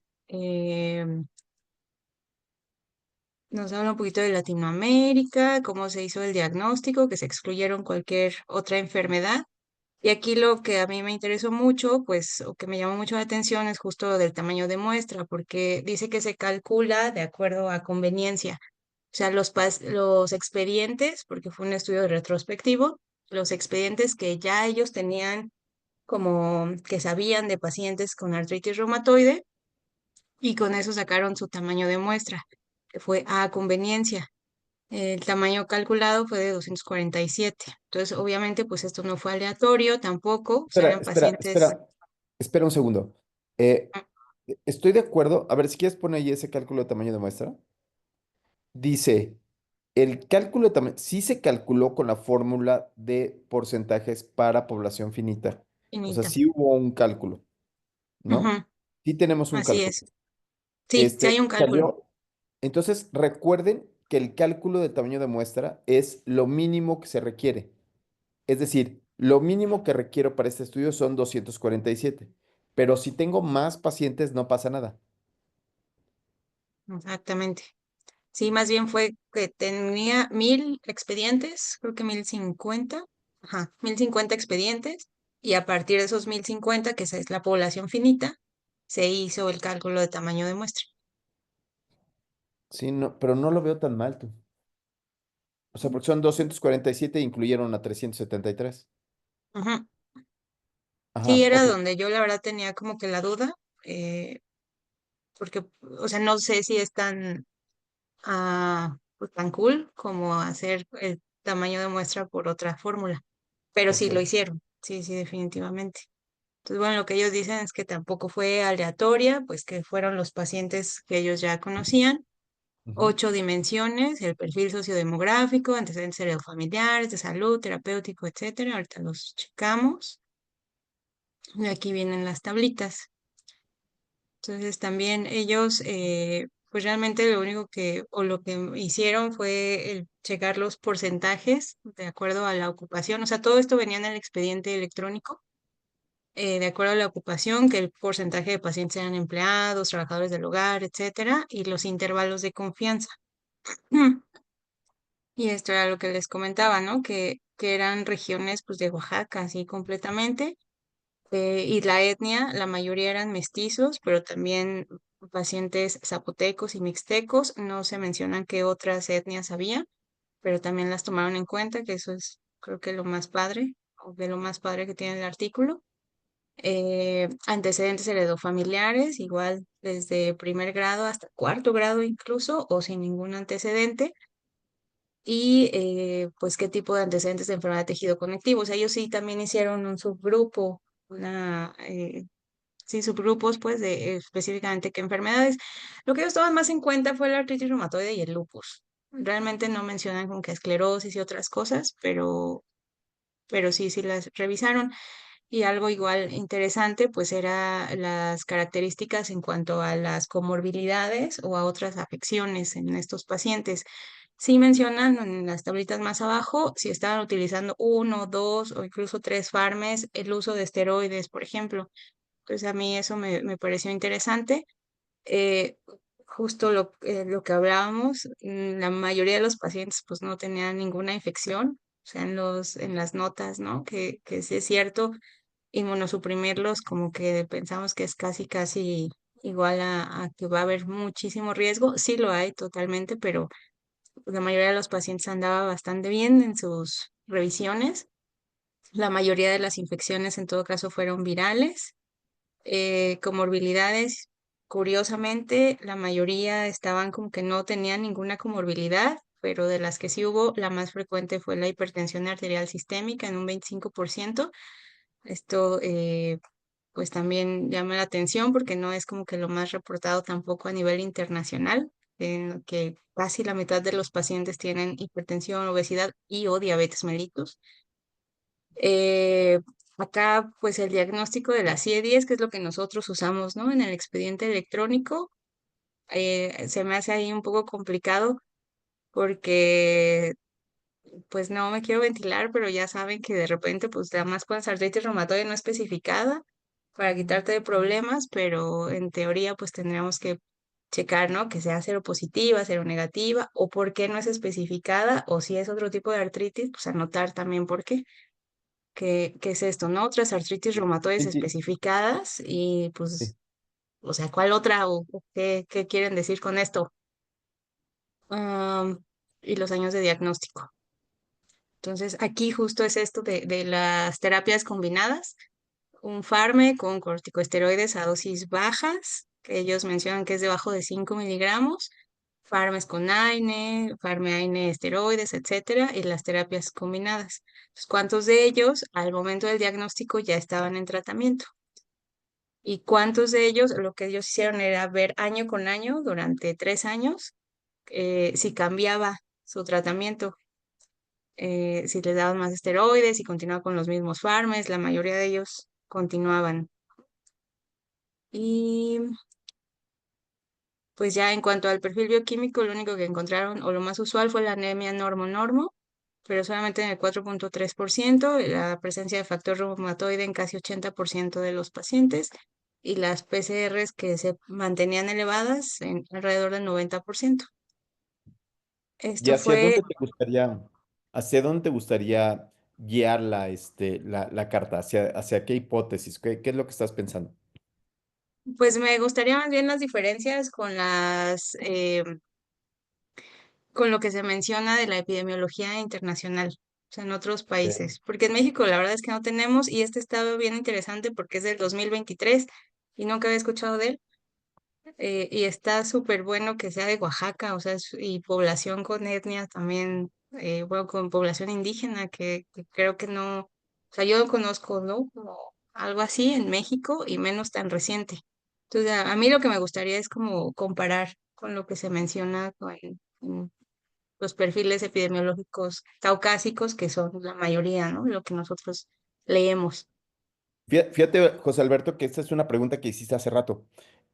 Nos habla un poquito de Latinoamérica, cómo se hizo el diagnóstico, que se excluyeron cualquier otra enfermedad. Y aquí lo que a mí me interesó mucho, pues, o que me llamó mucho la atención es justo lo del tamaño de muestra, porque dice que se calcula de acuerdo a conveniencia. O sea, los expedientes, porque fue un estudio retrospectivo, los expedientes que ya ellos tenían como que sabían de pacientes con artritis reumatoide y con eso sacaron su tamaño de muestra, que fue a conveniencia. El tamaño calculado fue de 247. Entonces, obviamente, pues esto no fue aleatorio tampoco, o sea, Espera, eran espera, pacientes. espera, espera un segundo. Estoy de acuerdo. A ver, si quieres poner ahí ese cálculo de tamaño de muestra. Dice, el cálculo de tamaño, sí se calculó con la fórmula de porcentajes para población finita. O sea, Finita. sí hubo un cálculo, ¿no? Ujú, Sí tenemos un así cálculo. es. Sí, sí hay un cálculo. Salió. Entonces, recuerden que el cálculo del tamaño de muestra es lo mínimo que se requiere. Es decir, lo mínimo que requiero para este estudio son 247. Pero si tengo más pacientes, no pasa nada. Exactamente. Sí, más bien fue que tenía 1000 expedientes, creo que 1050. Ajá, 1050 expedientes. Y a partir de esos 1050, que esa es la población finita, se hizo el cálculo de tamaño de muestra. Sí, no, pero no lo veo tan mal tú. O sea, porque son 247 e incluyeron a 373. Ujú. Sí, Ajá, era ok. donde yo la verdad tenía como que la duda, eh, porque, o sea, no sé si es tan, pues, tan cool como hacer el tamaño de muestra por otra fórmula, pero sí Ok. lo hicieron, sí, sí, definitivamente. Entonces, bueno, lo que ellos dicen es que tampoco fue aleatoria, pues que fueron los pacientes que ellos ya conocían, Ujú. 8 dimensiones, el perfil sociodemográfico, antecedentes heredofamiliares, de salud, terapéutico, etcétera. Ahorita los checamos. Y aquí vienen las tablitas. Entonces también ellos, pues realmente lo único que, o lo que hicieron fue el checar los porcentajes de acuerdo a la ocupación. O sea, todo esto venía en el expediente electrónico, de acuerdo a la ocupación, que el porcentaje de pacientes eran empleados, trabajadores del hogar, etcétera, y los intervalos de confianza. Y esto era lo que les comentaba, ¿no? Que eran regiones, pues, de Oaxaca, así completamente. Y la etnia, la mayoría eran mestizos, pero también pacientes zapotecos y mixtecos. No se mencionan qué otras etnias había, pero también las tomaron en cuenta, que eso es, creo que lo más padre, o de lo más padre que tiene el artículo. Antecedentes heredofamiliares, igual desde primer grado hasta cuarto grado incluso, o sin ningún antecedente. Y pues qué tipo de antecedentes de enfermedad de tejido conectivo. O sea, ellos sí también hicieron un subgrupo, sí, subgrupos, pues, de específicamente qué enfermedades. Lo que ellos toman más en cuenta fue la artritis reumatoide y el lupus. Realmente no mencionan con qué esclerosis y otras cosas, pero sí, sí las revisaron. Y algo igual interesante, pues, era las características en cuanto a las comorbilidades o a otras afecciones en estos pacientes. Sí mencionan en las tablitas más abajo si estaban utilizando uno, dos o incluso tres farmes, el uso de esteroides, por ejemplo. Entonces a mí eso me pareció interesante. Eh, Justo lo que hablábamos, la mayoría de los pacientes pues no tenían ninguna infección, o sea, en las notas, ¿no? Que sí es cierto, inmunosuprimirlos como que pensamos que es casi, casi igual a que va a haber muchísimo riesgo. Sí lo hay totalmente, pero la mayoría de los pacientes andaba bastante bien en sus revisiones. La mayoría de las infecciones en todo caso fueron virales. Comorbilidades, curiosamente, la mayoría estaban como que no tenían ninguna comorbilidad, pero de las que sí hubo, la más frecuente fue la hipertensión arterial sistémica en un 25%. Esto pues también llama la atención porque no es como que lo más reportado tampoco a nivel internacional, en que casi la mitad de los pacientes tienen hipertensión, obesidad y o diabetes mellitus. Eh, Acá, pues el diagnóstico de la CIE-10, que es lo que nosotros usamos, ¿no? En el expediente electrónico, se me hace ahí un poco complicado porque pues no me quiero ventilar, pero ya saben que de repente pues da más con artritis reumatoide no especificada para quitarte de problemas, pero en teoría pues tendríamos que checar, ¿no? Que sea seropositiva, seronegativa, o por qué no es especificada, o si es otro tipo de artritis, pues anotar también por qué. ¿Qué es esto, no? Otras artritis reumatoides Cinti, especificadas y sí. pues, o sea, ¿cuál otra o qué quieren decir con esto? Am, y los años de diagnóstico. Entonces, aquí justo es esto de las terapias combinadas, un farme con corticosteroides a dosis bajas, que ellos mencionan que es debajo de 5 miligramos, farmes con AINE, farme AINE esteroides, etcétera, y las terapias combinadas. Entonces, ¿cuántos de ellos al momento del diagnóstico ya estaban en tratamiento? ¿Y cuántos de ellos, lo que ellos hicieron era ver año con año, durante 3 años, si cambiaba su tratamiento? Si les daban más esteroides, si continuaban con los mismos farmes, la mayoría de ellos continuaban. Y pues ya en cuanto al perfil bioquímico, lo único que encontraron o lo más usual fue la anemia normo-normo, pero solamente en el 4.3%, la presencia de factor reumatoide en casi 80% de los pacientes y las PCRs que se mantenían elevadas en alrededor del 90%. ¿Y Esto fue, hacia dónde te gustaría guiar la carta? ¿Hacia qué hipótesis? ¿Qué es lo que estás pensando? pues me gustaría más bien las diferencias con lo que se menciona de la epidemiología internacional, o sea, en otros Ok. países, porque en México la verdad es que no tenemos y este estado bien interesante porque es del 2023 y nunca había escuchado de él. Y está súper bueno que sea de Oaxaca, o sea, y población con etnia también, bueno, con población indígena, que creo que no, o sea, yo no conozco, ¿no? Como algo así en México y menos tan reciente. Entonces, a mí lo que me gustaría es como comparar con lo que se menciona en los perfiles epidemiológicos caucásicos, que son la mayoría, ¿no? Lo que nosotros leemos. Fíjate, José Alberto, que esta es una pregunta que hiciste hace rato.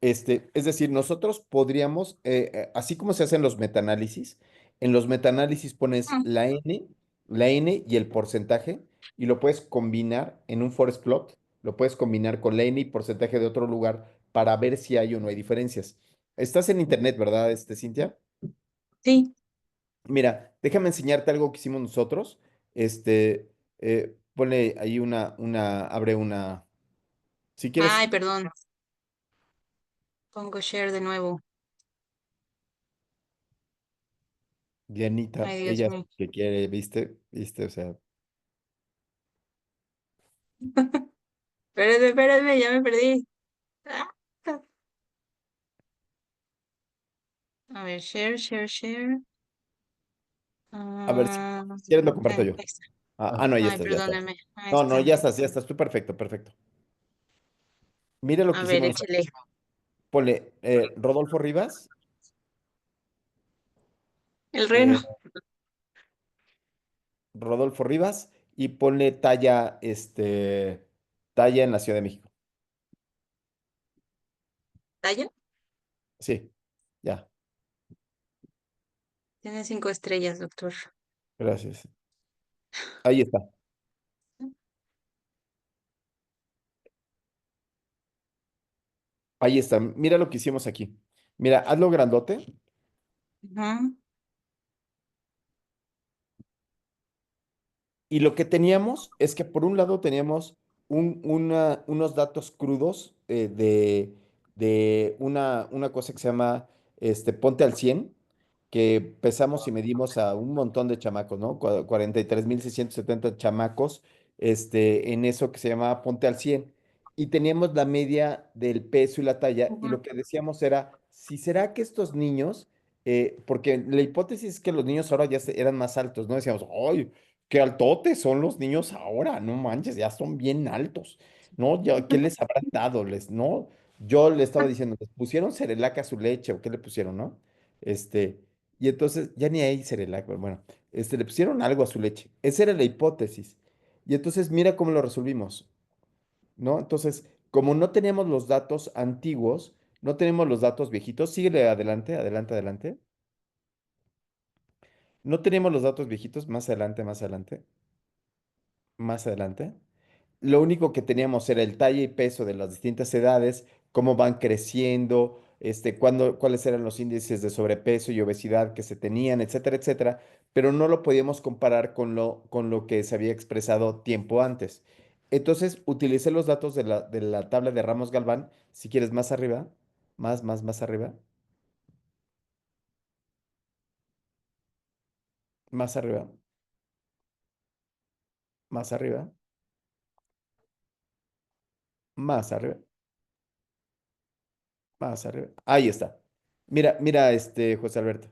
Es decir, nosotros podríamos, así como se hacen los metaanálisis, en los metaanálisis pones Mm, la N y el porcentaje y lo puedes combinar en un forest plot, lo puedes combinar con la N y porcentaje de otro lugar para ver si hay o no hay diferencias. Estás en internet, ¿verdad, Cintia? sí. Mira, déjame enseñarte algo que hicimos nosotros. Ponle ahí abre una, si Ay, quieres. perdón. Pongo share de nuevo. Dianita, Ay, Dios ella mío. que quiere, ¿viste? O sea, Espérenme, espérenme, ya me perdí. Ah, a ver, share, share, share. a ver, si Ah, quieres lo comparto ahí yo. está. No, ahí Ay, estás, ya estás. perdóname. Ahí No, no, está. ya estás, tú perfecto, perfecto. Mira lo A que ver, hicimos échale. nosotros. Ponle Rodolfo Rivas, El reno. eh, Rodolfo Rivas, y ponle talla en la Ciudad de México. ¿Talla? Sí, ya, Tiene 5 estrellas, doctor. gracias. Ahí está, ahí está. Mira lo que hicimos aquí. Mira, hazlo grandote. Ujú, Y lo que teníamos es que por un lado teníamos unos datos crudos de una cosa que se llama Ponte al 100 que pesamos y medimos a un montón de chamacos, ¿no? 43,670 chamacos en eso que se llamaba Ponte al 100. Y teníamos la media del peso y la talla, y ujú. lo que decíamos era, si será que estos niños, porque la hipótesis es que los niños ahora eran más altos, ¿no? Decíamos, ¡ay! Qué altotes son los niños ahora, no manches, ya son bien altos, ¿no? Ya, ¿qué les habrán dado? ¿No? Yo le estaba diciendo, ¿les pusieron Cerelac a su leche o qué le pusieron, no? Este, y entonces, ya ni hay Cerelac, pero bueno, le pusieron algo a su leche. Esa era la hipótesis. Y entonces, mira cómo lo resolvimos, ¿no? Entonces, como no teníamos los datos antiguos, no tenemos los datos viejitos, síguele adelante, adelante, adelante. No tenemos los datos viejitos, más adelante, más adelante, más adelante. Lo único que teníamos era el talla y peso de las distintas edades, cómo van creciendo, cuáles eran los índices de sobrepeso y obesidad que se tenían, etcétera, etcétera, pero no lo podíamos comparar con lo que se había expresado tiempo antes. Entonces, utilicé los datos de la tabla de Ramos Galván, si quieres más arriba, más arriba, más arriba, más arriba, más arriba, más arriba. Ahí está. Mira, mira, José Alberto.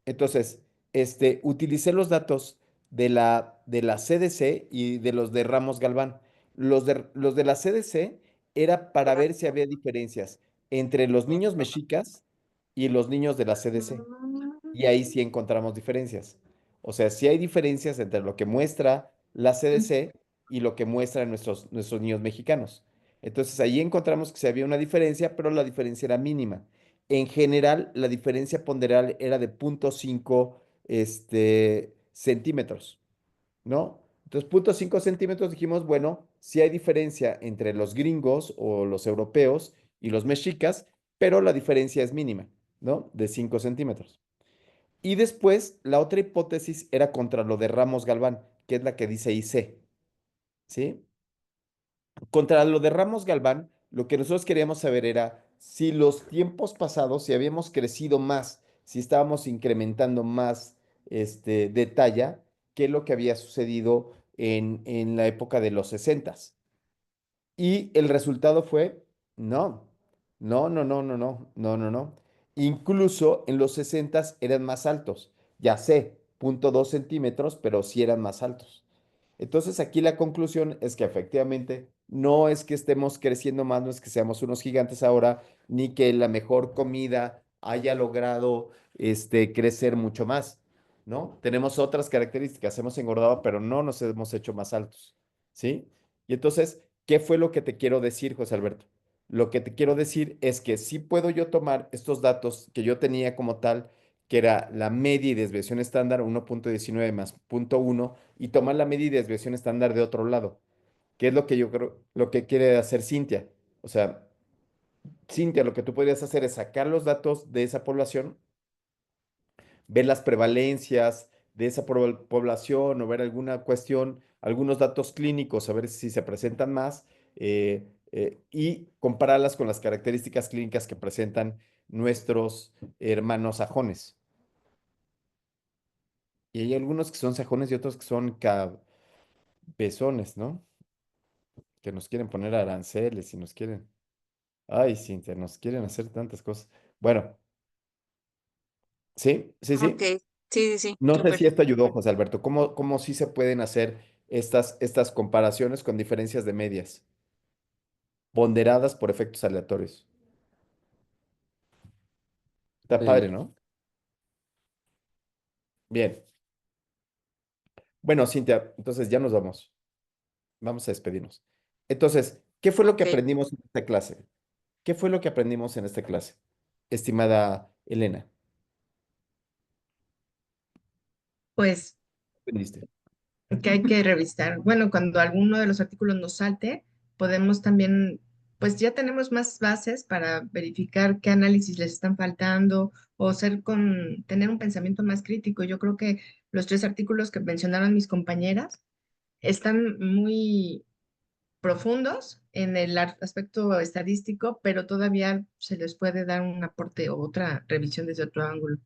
Entonces, utilicé los datos de la CDC y de los de Ramos Galván. Los de la CDC era para ver si había diferencias entre los niños mexicas y los niños de la CDC. Y ahí sí encontramos diferencias. O sea, sí hay diferencias entre lo que muestra la CDC y lo que muestran nuestros niños mexicanos. Entonces ahí encontramos que sí había una diferencia, pero la diferencia era mínima. En general, la diferencia ponderal era de 0,5 centímetros, ¿no? Entonces, 0,5 centímetros dijimos, bueno, sí hay diferencia entre los gringos o los europeos y los mexicas, pero la diferencia es mínima, ¿no? De 5 centímetros. Y después, la otra hipótesis era contra lo de Ramos Galván, que es la que dice IC, ¿sí? Contra lo de Ramos Galván, lo que nosotros queríamos saber era si los tiempos pasados, si habíamos crecido más, si estábamos incrementando más de talla, qué es lo que había sucedido en la época de los sesentas. Y el resultado fue, no, no. Incluso en los sesentas eran más altos. Ya sé, 0,2 centímetros, pero sí eran más altos. Entonces aquí la conclusión es que efectivamente no es que estemos creciendo más, no es que seamos unos gigantes ahora, ni que la mejor comida haya logrado crecer mucho más, ¿no? Tenemos otras características, hemos engordado, pero no nos hemos hecho más altos, ¿sí? Y entonces, ¿qué fue lo que te quiero decir, José Alberto? Lo que te quiero decir es que sí puedo yo tomar estos datos que yo tenía como tal, que era la media y desviación estándar, 1,19 más 0,1, y tomar la media y desviación estándar de otro lado, que es lo que yo creo, lo que quiere hacer Cintia. O sea, Cintia, lo que tú podrías hacer es sacar los datos de esa población, ver las prevalencias de esa población o ver alguna cuestión, algunos datos clínicos, a ver si se presentan más y compararlas con las características clínicas que presentan nuestros hermanos sajones. Y hay algunos que son sajones y otros que son cabezones, ¿no? Que nos quieren poner aranceles y nos quieren. Ay, Cintia, nos quieren hacer tantas cosas. Bueno, sí, sí, Ok, sí. sí, sí, sí, No sé súper. si esto ayudó, José Alberto. ¿Cómo sí se pueden hacer estas comparaciones con diferencias de medias, ponderadas por efectos aleatorios? Está padre, Sí, ¿no? Bien. Bueno, Cintia, entonces ya nos vamos. Vamos a despedirnos. Entonces, ¿qué fue lo que Ok, aprendimos en esta clase? ¿Qué fue lo que aprendimos en esta clase, estimada Elena? Pues ¿Qué aprendiste? que hay que revisar. Bueno, cuando alguno de los artículos nos salte, podemos también, pues ya tenemos más bases para verificar qué análisis les están faltando o tener un pensamiento más crítico. Yo creo que los tres artículos que mencionaron mis compañeras están muy profundos en el aspecto estadístico, pero todavía se les puede dar un aporte o otra revisión desde otro ángulo.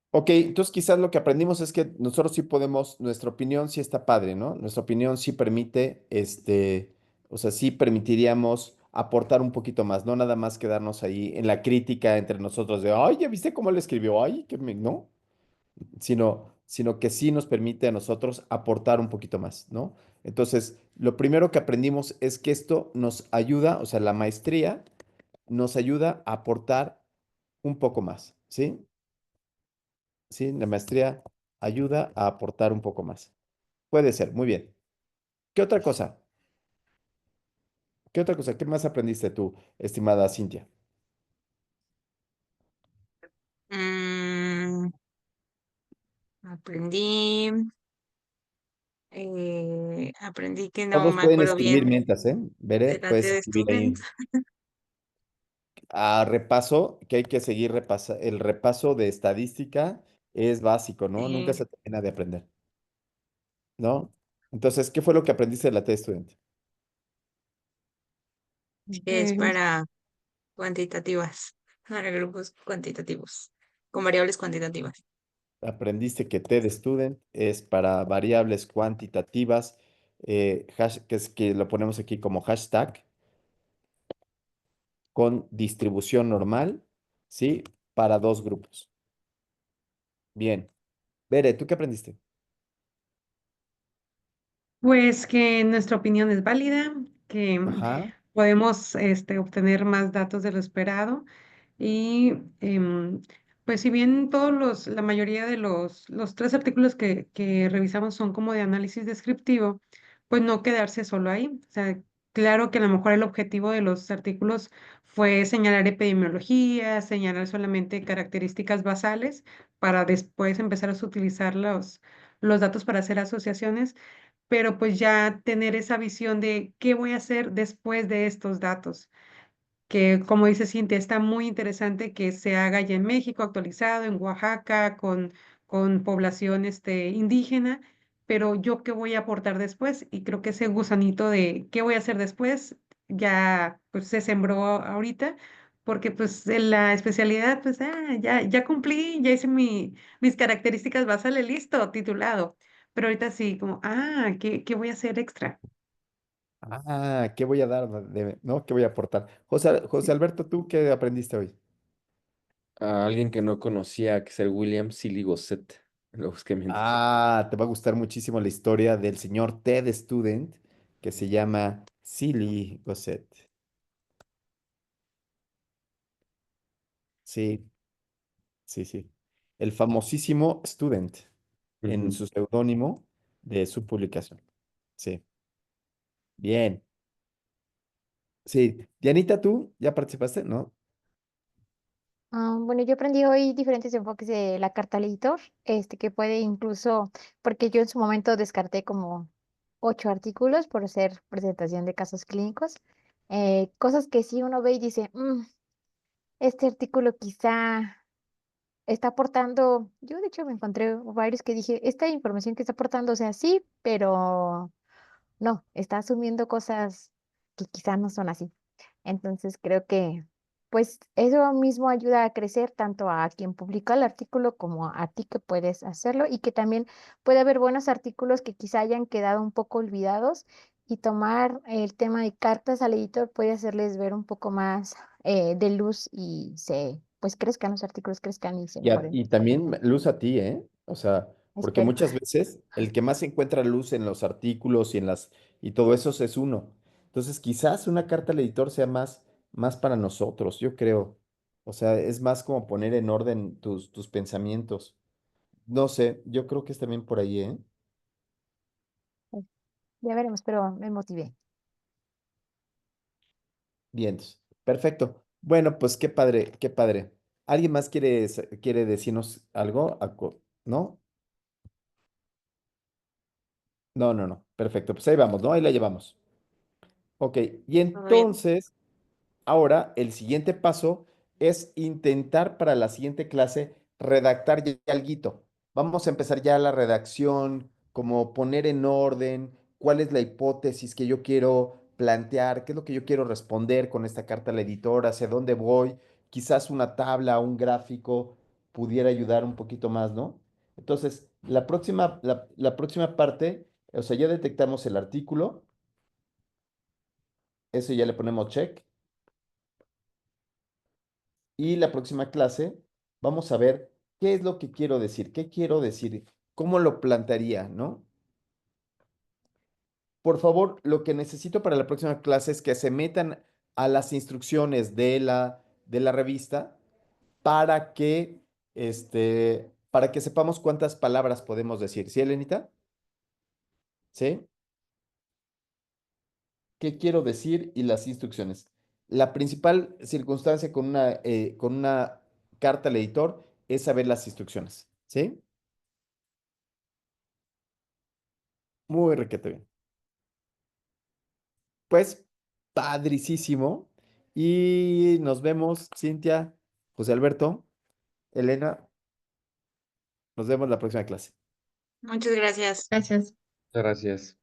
Ok, entonces quizás lo que aprendimos es que nosotros sí podemos, nuestra opinión sí está padre, ¿no? Nuestra opinión sí permite, o sea, sí permitiríamos aportar un poquito más, no nada más quedarnos ahí en la crítica entre nosotros de, ay, ¿ya viste cómo le escribió? Ay, no, sino que sí nos permite a nosotros aportar un poquito más, ¿no? Entonces, lo primero que aprendimos es que esto nos ayuda, o sea, la maestría nos ayuda a aportar un poco más, ¿sí? Sí, la maestría ayuda a aportar un poco más. Puede ser, muy bien. ¿Qué otra cosa? ¿Qué otra cosa? ¿Qué más aprendiste tú, estimada Cintia? mm, Aprendí, aprendí que no Todos me pueden acuerdo escribir bien mientras, ¿eh? Veré, de la puedes TED escribir Student. ahí. A repaso, que hay que seguir el repaso de estadística es básico, ¿no? Nunca eh, se termina de aprender, ¿no? Entonces, ¿qué fue lo que aprendiste de la TED Student? que es Pues, para cuantitativas, para grupos cuantitativos, con variables cuantitativas. Aprendiste que TED Student es para variables cuantitativas, que es que lo ponemos aquí como hashtag, con distribución normal, ¿sí? Para dos grupos. Bien. Bere, ¿tú qué aprendiste? pues que nuestra opinión es válida, que Ajá. podemos obtener más datos de lo esperado y pues si bien la mayoría de los tres artículos que revisamos son como de análisis descriptivo, pues no quedarse solo ahí. O sea, claro que a lo mejor el objetivo de los artículos fue señalar epidemiología, señalar solamente características basales para después empezar a utilizar los datos para hacer asociaciones, pero pues ya tener esa visión de qué voy a hacer después de estos datos, que como dice Cintia, está muy interesante que se haga ya en México, actualizado, en Oaxaca, con población indígena, pero yo qué voy a aportar después, y creo que ese gusanito de qué voy a hacer después ya pues se sembró ahorita. Porque pues en la especialidad, pues ya cumplí, ya hice mis características basales, listo, titulado. Pero ahorita sí, como, ¿qué voy a hacer extra? ¿Qué voy a dar no? ¿Qué voy a aportar? José Alberto, ¿tú qué aprendiste hoy? A alguien que no conocía, que es el William Silly Gosset. Lo busqué en internet. Te va a gustar muchísimo la historia del señor TED Student que se llama Silly Gosset. Sí, sí, sí. El famosísimo Student en Ujú. su seudónimo de su publicación. Sí, bien. Sí, Dianita, ¿tú ya participaste? ¿No? Bueno, yo aprendí hoy diferentes enfoques de la carta al editor, que puede incluso, porque yo en su momento descarté como 8 artículos por hacer presentación de casos clínicos, cosas que sí uno ve y dice, este artículo quizá está aportando, yo de hecho me encontré varios que dije, esta información que está aportando, o sea, sí, pero no, está asumiendo cosas que quizá no son así. Entonces creo que pues eso mismo ayuda a crecer tanto a quien publica el artículo como a ti que puedes hacerlo y que también puede haber buenos artículos que quizá hayan quedado un poco olvidados y tomar el tema de cartas al editor puede hacerles ver un poco más de luz y se pues crezcan los artículos, crezcan y se mejoren. Y también luz a ti, ¿eh? O sea, porque Espero. muchas veces el que más encuentra luz en los artículos y todo eso es uno. Entonces, quizás una carta al editor sea más para nosotros, yo creo. O sea, es más como poner en orden tus pensamientos. No sé, yo creo que es también por ahí, ¿eh? Ya veremos, pero me motivé. Bien, perfecto. Bueno, pues qué padre, qué padre. ¿Alguien más quiere decirnos algo? ¿No? No, no, no. Perfecto. Pues ahí vamos, ¿no? Ahí la llevamos. Ok, y Todo bien. entonces, ahora el siguiente paso es intentar para la siguiente clase redactar ya alguito. Vamos a empezar ya la redacción, como poner en orden cuál es la hipótesis que yo quiero plantear, qué es lo que yo quiero responder con esta carta al editor, hacia dónde voy. Quizás una tabla, un gráfico pudiera ayudar un poquito más, ¿no? Entonces, la próxima parte, o sea, ya detectamos el artículo, eso ya le ponemos check. Y la próxima clase vamos a ver qué es lo que quiero decir, qué quiero decir, cómo lo plantearía, ¿no? Por favor, lo que necesito para la próxima clase es que se metan a las instrucciones de la revista para que, para que sepamos cuántas palabras podemos decir. ¿Sí, Elenita? ¿Sí? ¿Qué quiero decir? Y las instrucciones. La principal circunstancia con una carta al editor es saber las instrucciones. ¿Sí? Muy requete bien. Pues, padricísimo. Y nos vemos, Cintia, José Alberto, Elena. Nos vemos la próxima clase. Muchas gracias. Gracias. Muchas gracias.